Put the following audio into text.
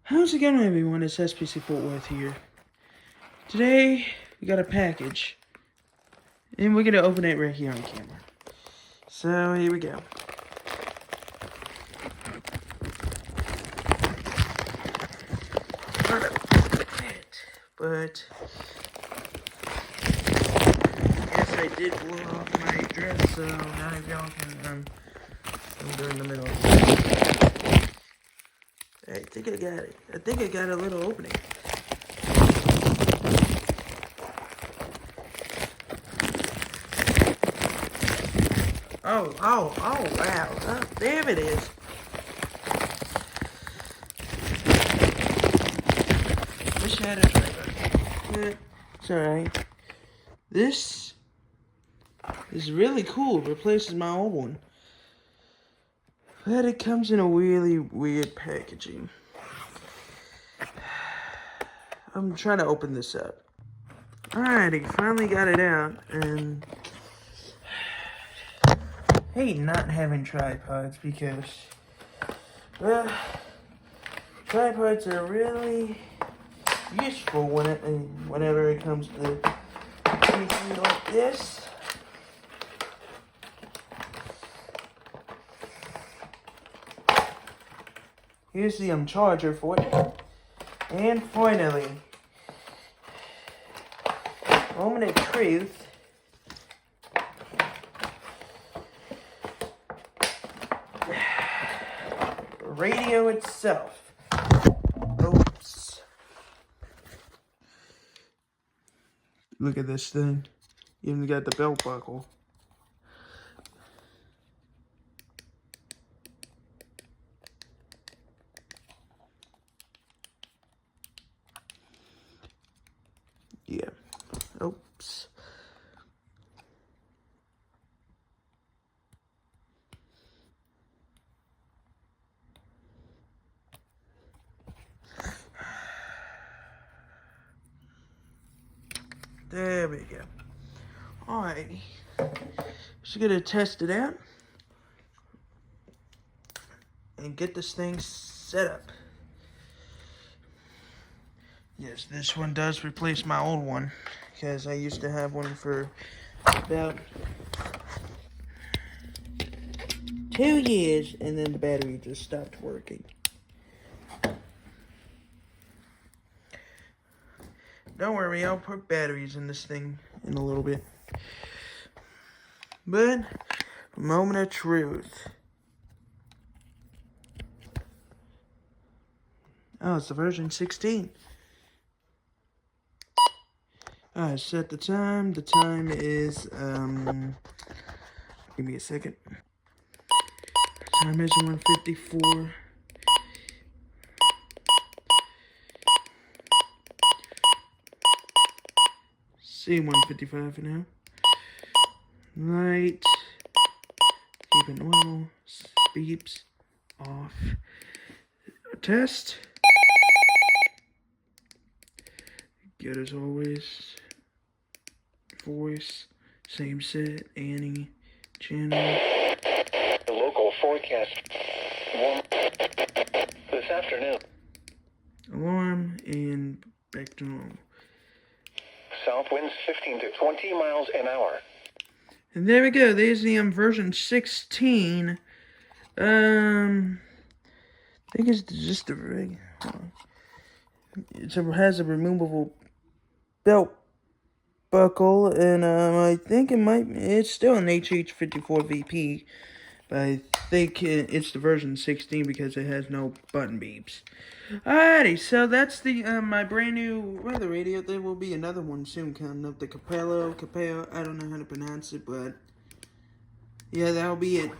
How's it going, everyone? It's SPC Fort Worth here. Today, we got a package. And we're going to open it right here on camera. So, here we go. But, yes, I did blow off my dress, so now y'all can, I'm doing the middle of it. I think I got it. I think I got a little opening. Oh, wow. Oh, there it is. Wish I had a driver. It's alright. This is really cool. It replaces my old one. But it comes in a really weird packaging. I'm trying to open this up. Alrighty, finally got it out, and I hate not having tripods because, well, tripods are really useful whenever it comes to anything like this. Here's the charger for it. And finally, moment of truth. Radio itself. Oops. Look at this thing. Even got the belt buckle. Yeah. Oops. There we go. Alrighty. Just gonna test it out and get this thing set up. Yes, this one does replace my old one because I used to have one for about 2 years and then the battery just stopped working. Don't worry, I'll put batteries in this thing in a little bit. But, moment of truth. Oh, it's the version 16. Alright, set the time. The time is, give me a second. Time is 1:54. See 1:55 for now. Light. Keep it normal. Beeps. Off. Test. Good as always. Voice. Same set. Annie. Channel. The local forecast. This afternoon. Alarm. And back to normal. South winds 15 to 20 miles an hour. And there we go. There's the version 16. I think it's just a rig. It has a removable belt buckle, and I think it's still an HH54VP, but I think it's the version 16 because it has no button beeps. Alrighty, so that's the my brand new weather radio. There will be another one soon coming up, the Capello, I don't know how to pronounce it, but yeah, that'll be it.